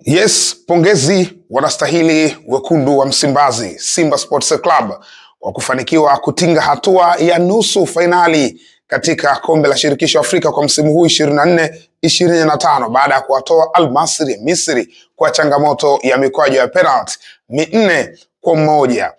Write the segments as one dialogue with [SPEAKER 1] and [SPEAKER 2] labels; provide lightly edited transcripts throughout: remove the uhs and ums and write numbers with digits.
[SPEAKER 1] Yes, pongezi wanastahili wekundu wa Msimbazi, Simba Sports Club, kwa kufanikiwa kutinga hatua ya nusu fainali katika kombe la shirikisho Afrika kwa msimu huu 24-25 baada ya kuwatoa Al Masry Misri kwa changamoto ya mikwaju ya penalty 4-1.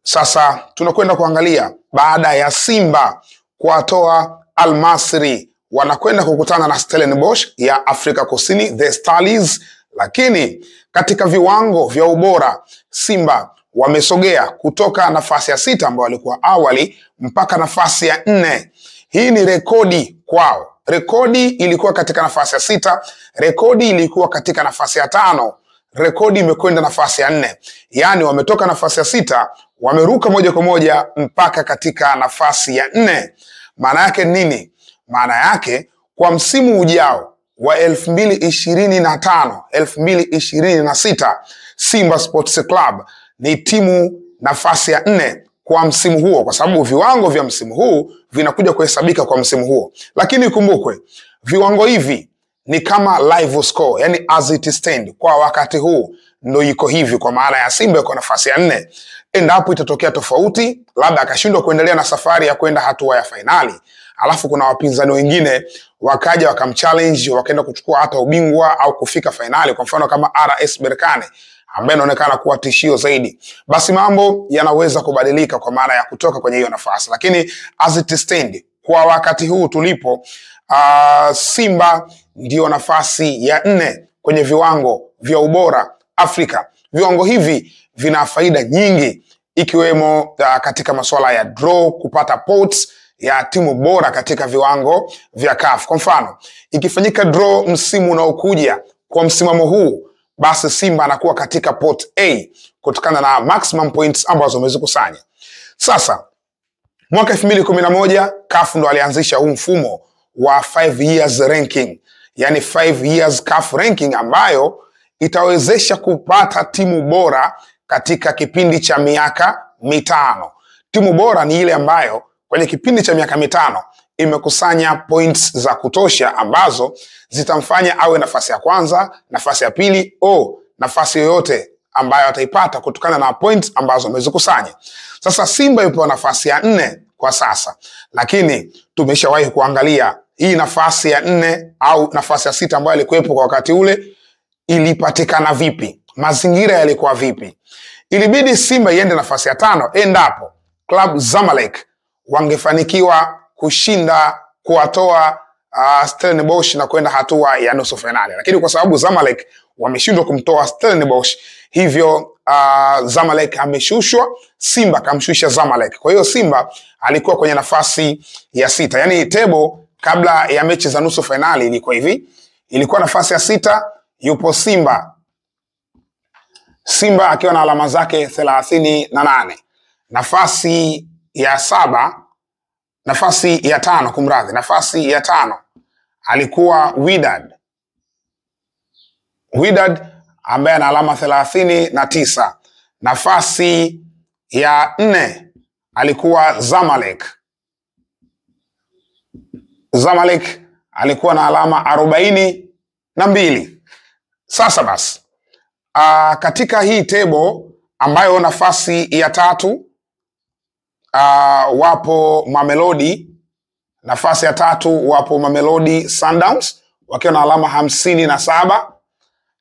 [SPEAKER 1] Sasa tunakwenda kuangalia baada ya Simba kuwatoa Al Masry, wanakwenda kukutana na Stellenbosch ya Afrika Kusini, the Starlies. Lakini katika viwango vya ubora Simba wamesogea kutoka nafasi ya 6 ambayo walikuwa awali mpaka nafasi ya 4. Hii ni rekodi kwao. Rekodi ilikuwa katika nafasi ya 6, rekodi ilikuwa katika nafasi ya 5, rekodi imekwenda nafasi ya 4. Yaani wametoka nafasi ya 6, wameruka moja kwa moja mpaka katika nafasi ya 4. Maana yake nini? Maana yake kwa msimu ujao wa 2025-2026 Simba Sports Club ni timu nafasi ya 4 kwa msimu huo, kwa sababu viwango vya msimu huu vinakuja kuhesabika kwa msimu huo. Lakini ikumbukwe viwango hivi ni kama live score, yani as it stand kwa wakati huu ndio iko hivi, kwa maana ya Simba iko nafasi ya 4. Endapo itatokea tofauti, labda akashindwa kuendelea na safari ya kwenda hatua ya fainali, alafu kuna wapinzani wengine wakaja wakamchallenge wakaenda kuchukua hata ubingwa au kufika fainali, kwa mfano kama RS Berkane ambaye anaonekana kuwa tishio zaidi, basi mambo yanaweza kubadilika kwa maana ya kutoka kwenye hiyo nafasi. Lakini as it stand kwa wakati huu tulipo, Simba ndio nafasi ya 4 kwenye viwango vya ubora Afrika. Viwango hivi vina faida nyingi, ikiwemo katika masuala ya draw, kupata points ya timu bora katika viwango vya CAF. Kwa mfano, ikifanyika draw msimu unaokuja kwa msimamo huu, basi Simba anakuwa katika pot A kutokana na maximum points ambazo wamezikusanya. Sasa mwaka 2011 CAF ndo alianzisha huu mfumo wa 5 years ranking, yani 5 years CAF ranking, ambayo itawezesha kupata timu bora katika kipindi cha miaka 5. Timu bora ni ile ambayo kwenye kipindi cha miaka 5 imekusanya points za kutosha ambazo zitamfanya awe nafasi ya kwanza, nafasi ya pili, nafasi yoyote ambayo ataipata kutokana na points ambazo amezikusanya. Sasa Simba yupo nafasi ya 4 kwa sasa, lakini tumeshawahi kuangalia hii nafasi ya 4 au nafasi ya 6 ambayo ilikuwepo kwa wakati ule ilipatikana vipi? Mazingira yalikuwa vipi? Ilibidi Simba iende nafasi ya 5 endapo Club Zamalek wangefanikiwa kushinda kuwatoa Stellenbosch na kwenda hatua ya nusu finali. Lakini kwa sababu Zamalek wameshindwa kumtoa Stellenbosch, hivyo Zamalek ameshushwa, Simba kamshusha Zamalek. Kwa hiyo Simba alikuwa kwenye nafasi ya 6. Yaani table kabla ya mechi za nusu finali ilikuwa hivi. Ilikuwa nafasi ya 6 yupo Simba. Simba akiwa na alama zake 38. Nafasi ya 7, nafasi ya 5 kumradhi, nafasi ya 5 alikuwa Wydad ambaye ana alama 39. Nafasi ya 4 alikuwa Zamalek alikuwa na alama 42. Sasa basi katika hii table ambayo nafasi ya 3 wapo Mamelodi, nafasi ya 3 wapo Mamelodi Sundowns wakiwa na alama 57.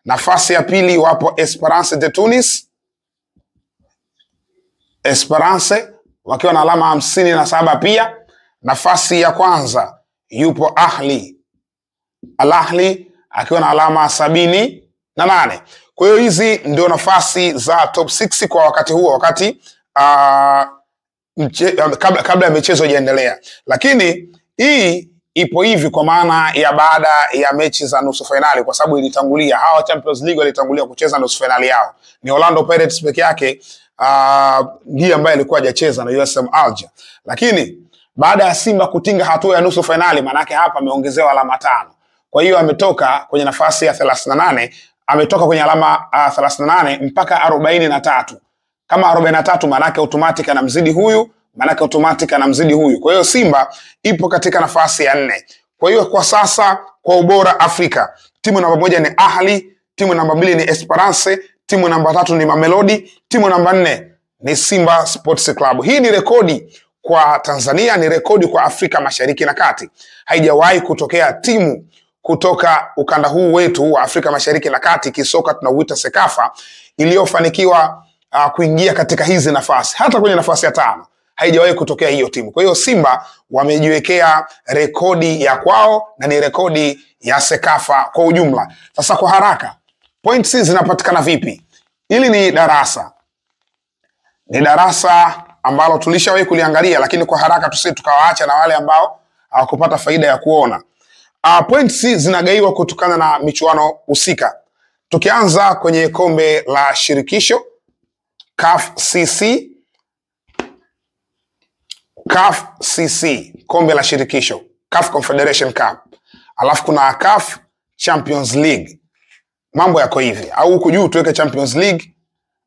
[SPEAKER 1] Nafasi ya pili wapo Esperance de Tunis, Esperance wakiwa na alama 57 pia. Nafasi ya kwanza yupo Al Ahly akiwa na alama 78. Kwa hiyo hizi ndio nafasi za top 6 kwa wakati huo, wakati kabla ya michezo iendelea. Lakini hii ipo hivi kwa maana ya baada ya mechi za nusu finali, kwa sababu ilitangulia, hawa Champions League walitangulia kucheza nusu finali yao. Ni Orlando Pirates peke yake ndiye ambaye alikuwa hajacheza na USM Alger. Lakini baada ya Simba kutinga hatua ya nusu finali, maana yake hapa ameongezewa alama 5. Kwa hiyo ametoka kwenye nafasi ya 38, ametoka kwenye alama 38 mpaka 43. Kama 43 manake automatic anamzidi huyu, manake automatic anamzidi huyu. Kwa hiyo Simba ipo katika nafasi ya 4. Kwa hiyo kwa sasa kwa ubora Afrika, timu namba 1 ni Ahli, timu namba 2 ni Esperance, timu namba 3 ni Mamelodi, timu namba 4 ni Simba Sports Club. Hii ni rekodi kwa Tanzania, ni rekodi kwa Afrika Mashariki na Kati. Haijawahi kutokea timu kutoka ukanda huu wetu wa Afrika Mashariki na Kati, kisoka tunauita Sekafa, iliyofanikiwa kuingia katika hizi nafasi, hata kwenye nafasi ya 5. Haijawahi kutokea hiyo timu. Kwa hiyo Simba wamejiwekea rekodi ya kwao na ni rekodi ya Sekafa kwa ujumla. Sasa kwa haraka, points zinapatikana vipi? Hili ni darasa. Ni darasa ambalo tulishawahi kuliangalia, lakini kwa haraka tusije tukawaacha na wale ambao hawakupata faida ya kuona. Points zinagaiwa kutokana na michuano husika. Tukianza kwenye kombe la shirikisho CAF CC, kombe la shirikisho, CAF Confederation Cup. Alafu kuna CAF Champions League. Mambo yako hivi, au huku juu tuweke Champions League,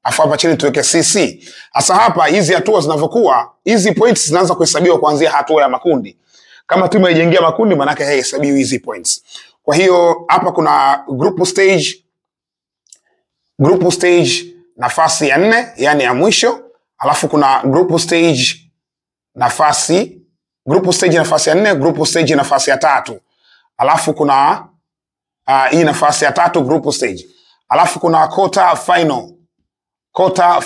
[SPEAKER 1] afu hapa chini tuweke CC. Sasa hapa hizi hatua zinavyokuwa, hizi points zinaanza kuhesabiwa kuanzia hatua ya makundi. Kama timu haijaingia makundi, maana yake haihesabiwi hizi points. Kwa hiyo hapa kuna group stage nafasi ya 4, yani ya mwisho. Alafu kuna group stage nafasi ya 4, group stage nafasi ya 3. Alafu kuna hii nafasi ya 3 group stage. Alafu kuna quarter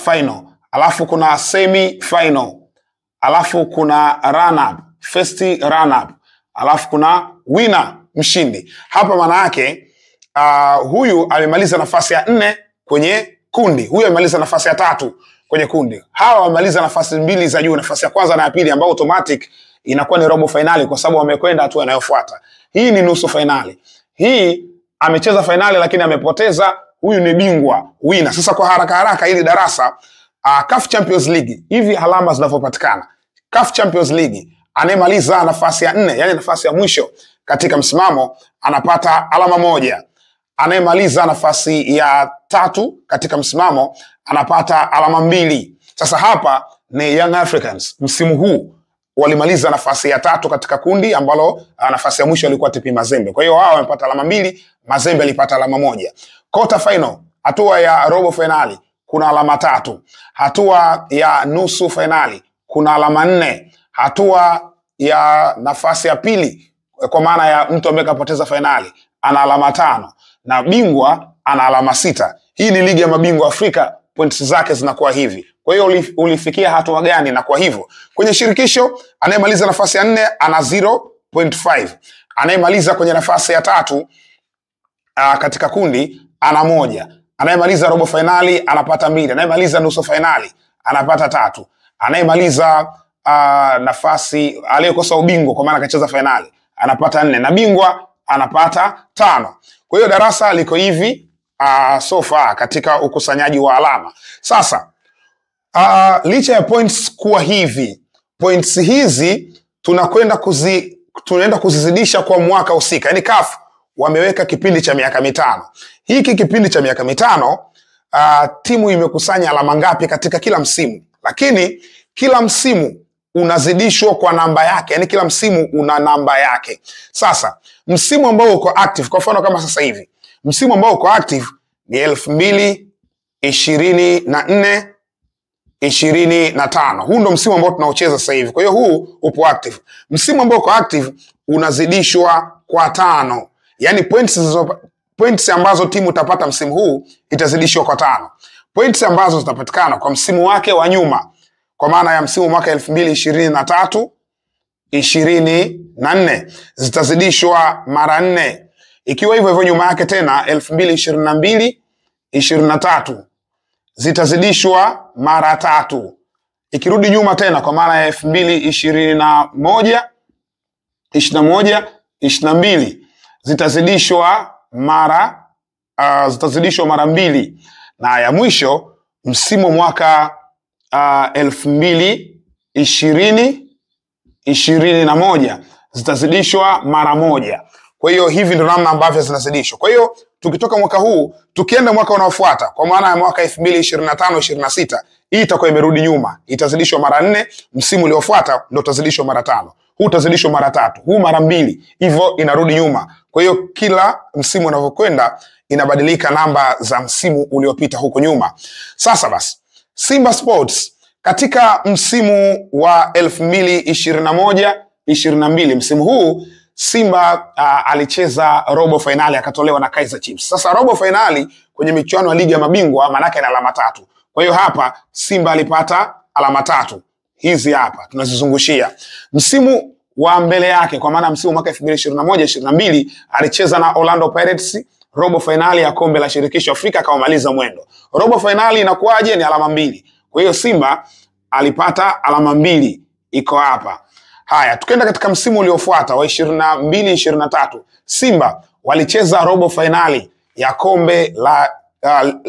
[SPEAKER 1] final. Alafu kuna semi final. Alafu kuna run up, first run up. Alafu kuna winner, mshindi. Hapa maana yake huyu amemaliza nafasi ya 4 kwenye kundi, huyu amemaliza nafasi ya 3 kwenye kundi. Hawa wamemaliza nafasi 2 za juu, nafasi ya kwanza na ya pili, ambao automatic inakuwa ni robo finali kwa sababu wamekwenda hatua inayofuata. Hii ni nusu finali. Hii amecheza finali lakini amepoteza, huyu ni bingwa, winner. Sasa kwa haraka hili darasa, CAF Champions League, hivi alama zinavyopatikana. CAF Champions League, anayemaliza nafasi ya 4, yani nafasi ya mwisho katika msimamo, anapata alama 1. Anayemaliza nafasi ya 3 katika msimamo anapata alama 2. Sasa hapa ni Young Africans, msimu huu walimaliza nafasi ya 3 katika kundi ambalo nafasi ya mwisho alikuwa TP Mazembe. Kwa hiyo wao wamepata alama 2, Mazembe alipata alama 1. Quarter final, hatua ya robo finali, kuna alama 3. Hatua ya nusu finali kuna alama 4. Hatua ya nafasi ya pili, kwa maana ya mtu ambaye kapoteza finali, ana alama 5, na bingwa ana alama 6. Hii ni ligi ya mabingwa Afrika, points zake zinakuwa hivi. Kwa hiyo ulifikia hatua gani? Na kwa hivyo kwenye shirikisho, anayemaliza nafasi ya 4 ana 0.5. Anayemaliza kwenye nafasi ya 3 katika kundi ana 1. Anayemaliza robo finali anapata 2. Anayemaliza nusu finali anapata 3. Anayemaliza nafasi aliyokosa ubingwa kwa maana akacheza finali anapata 4, na bingwa anapata 5. Kwa hiyo darasa liko hivi so far katika ukusanyaji wa alama. Sasa licha ya points kuwa hivi, points hizi tunaenda kuzizidisha kwa mwaka husika. Yani CAF wameweka kipindi cha miaka 5. Hiki kipindi cha miaka 5, timu imekusanya alama ngapi katika kila msimu, lakini kila msimu unazidishwa kwa namba yake, yani kila msimu una namba yake. Sasa msimu ambao uko active, kwa mfano kama sasa hivi, msimu ambao uko active ni 2024 25. Huu ndo msimu ambao tunaocheza sasa hivi. Kwa hiyo huu upo active. Msimu ambao uko active unazidishwa kwa 5. Yani points ambazo timu utapata msimu huu itazidishwa kwa 5. Points ambazo zitapatikana kwa msimu wake wa nyuma, kwa maana ya msimu mwaka 2023 24, zitazidishwa mara 4. Ikiwa hivyo nyuma yake tena 2022 23 zitazidishwa mara 3. Ikirudi nyuma tena kwa maana ya 2021 22 zitazidishwa mara 2, na ya mwisho msimu mwaka 2021 zitazidishwa mara 1. Kwa hiyo hivi ndio namna ambavyo zinazidishwa. Kwa hiyo tukitoka mwaka huu tukienda mwaka unaofuata, kwa maana ya mwaka 2025 26, hii itakuwa imerudi nyuma, itazidishwa mara 4. Msimu uliofuata ndio utazidishwa mara 5, huu utazidishwa mara 3, huu mara 2, hivyo inarudi nyuma. Kwa hiyo kila msimu unavyokwenda inabadilika namba za msimu uliopita huko nyuma. Sasa basi, Simba Sports katika msimu wa 2021-22, msimu huu Simba alicheza robo finali akatolewa na Kaizer Chiefs. Sasa robo finali kwenye michuano ya ligi ya mabingwa maanake ina alama 3. Kwa hiyo hapa Simba alipata alama 3. Hizi hapa tunazizungushia. Msimu wa mbele yake kwa maana msimu mwaka 2021-22 alicheza na Orlando Pirates robo finali ya kombe la shirikisho Afrika akamaliza mwendo. Robo finali inakuwaje? Ni alama 2. Kwa hiyo Simba alipata alama 2, iko hapa. Haya, tukienda katika msimu uliofuata wa 22-23, Simba walicheza robo finali ya kombe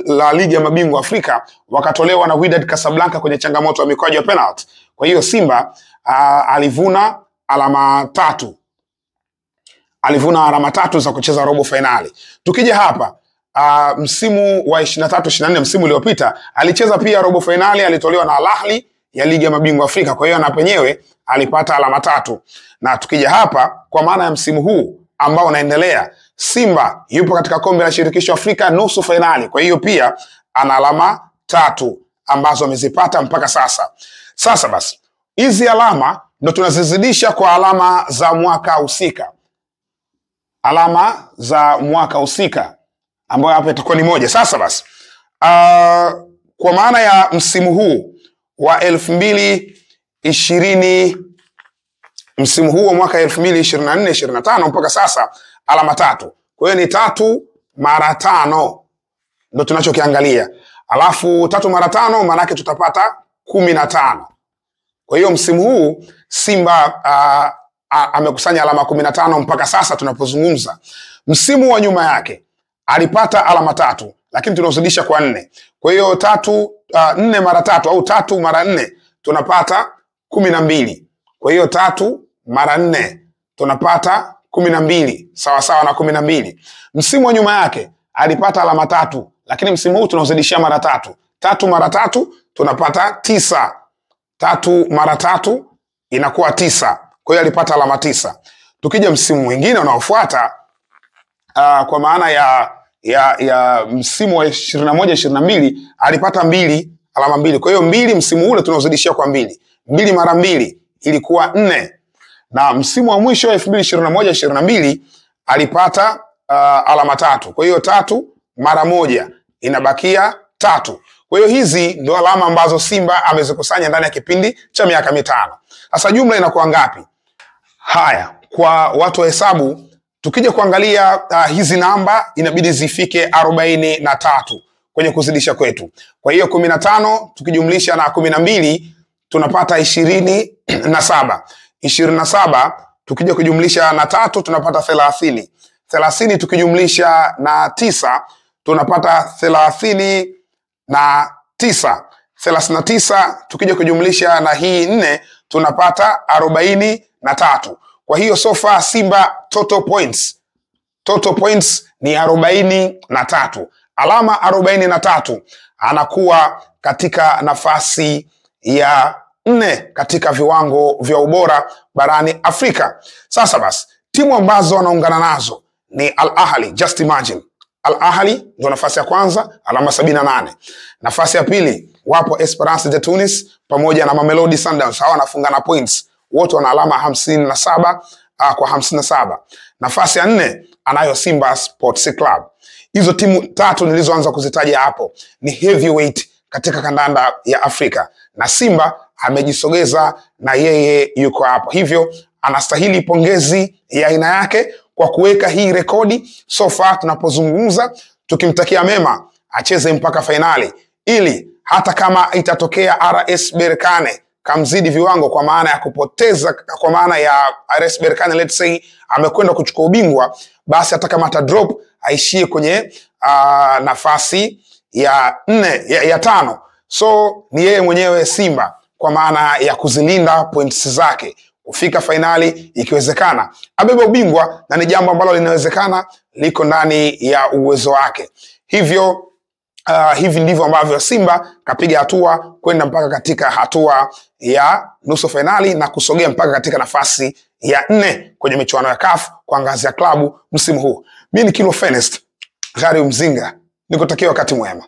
[SPEAKER 1] la ligi ya mabingwa Afrika wakatolewa na Wydad Casablanca kwenye changamoto ya mikwaju ya penalty. Kwa hiyo Simba alivuna alama 3. Alivuna alama 3 za kucheza robo finali. Tukija hapa msimu wa 23-24, msimu uliopita alicheza pia robo finali, alitolewa na Al Ahly ya ligi ya mabingwa Afrika. Kwa hiyo na penyewe alipata alama 3. Na tukija hapa kwa maana ya msimu huu ambao unaendelea, Simba yupo katika kombe la shirikisho Afrika nusu finali. Kwa hiyo pia ana alama 3 ambazo amezipata mpaka sasa. Sasa basi, hizi alama ndo tunazizidisha kwa alama za mwaka husika. Alama za mwaka husika ambayo hapa itakuwa ni 1. Sasa basi, kwa maana ya msimu huu wa 2020, msimu huu wa mwaka 2024-25 mpaka sasa alama 3. Kwa hiyo ni 3 mara 5 ndo tunachokiangalia. Alafu 3 mara 5 maana yake tutapata 15. Kwa hiyo msimu huu Simba amekusanya alama 15 mpaka sasa tunapozungumza. Msimu wa nyuma yake alipata alama 3 lakini tunazidisha kwa 4. Kwa hiyo 4 mara 3 au 3 mara 4 tunapata 12. Kwa hiyo 3 mara 4 tunapata 12 sawa sawa na 12. Msimu wa nyuma yake alipata alama 3 lakini msimu huu tunazidishia mara 3. 3 mara 3 tunapata 9. 3 mara 3 inakuwa 9. Kwa hiyo alipata alama 9. Tukija msimu mwingine unaofuata kwa maana ya msimu wa 21-22 alipata 2, alama 2. Kwa hiyo 2 msimu ule tunazidishia kwa 2. 2 mara 2 ilikuwa 4. Na msimu wa mwisho 2021-22 alipata alama 3. Kwa hiyo 3 mara 1 inabakia 3. Kwa hiyo hizi ndio alama ambazo Simba amezikusanya ndani ya kipindi cha miaka 5. Sasa jumla inakuwa ngapi? Haya, kwa watu wa hesabu tukija kuangalia hizi namba inabidi zifike 43 kwenye kuzidisha kwetu. Kwa hiyo 15 tukijumlisha na 12 tunapata 27. 27 tukija kujumlisha na 3 tunapata 30. 30 tukijumlisha na 9 tunapata 39. 39 tukija kujumlisha na hii 4 tunapata 43. Kwa hiyo so far Simba total points ni 43. Alama 43, anakuwa katika nafasi ya 4 katika viwango vya ubora barani Afrika. Sasa basi, timu ambazo wanaungana nazo ni Al Ahly. Just imagine, Al Ahly ndio nafasi ya kwanza, alama 78. Nafasi ya pili wapo Esperance de Tunis pamoja na Mamelodi Sundowns, hawa wanafungana points, wote wana alama 57 kwa 57. Nafasi ya 4 anayo Simba Sports Club. Hizo timu 3 nilizoanza kuzitaja hapo ni heavyweight katika kandanda ya Afrika, na Simba amejisogeza na yeye yuko hapo, hivyo anastahili pongezi ya aina yake kwa kuweka hii rekodi. So far tunapozungumza, tukimtakia mema acheze mpaka finali, ili hata kama itatokea RS Berkane kamzidi viwango kwa maana ya kupoteza, kwa maana ya RS Berkane let's say amekwenda kuchukua ubingwa, basi hata kama ata drop aishie kwenye nafasi ya 4 ya 5. So ni yeye mwenyewe Simba kwa maana ya kuzilinda points zake kufika finali, ikiwezekana abebe ubingwa, na ni jambo ambalo linawezekana, liko ndani ya uwezo wake. Hivyo hivi ndivyo ambavyo Simba kapiga hatua kwenda mpaka katika hatua ya nusu finali na kusogea mpaka katika nafasi ya 4 kwenye michuano ya CAF kwa ngazi ya klabu msimu huu. Mimi ni Kilo Finest. Ghari Mzinga, nikutakia wakati mwema.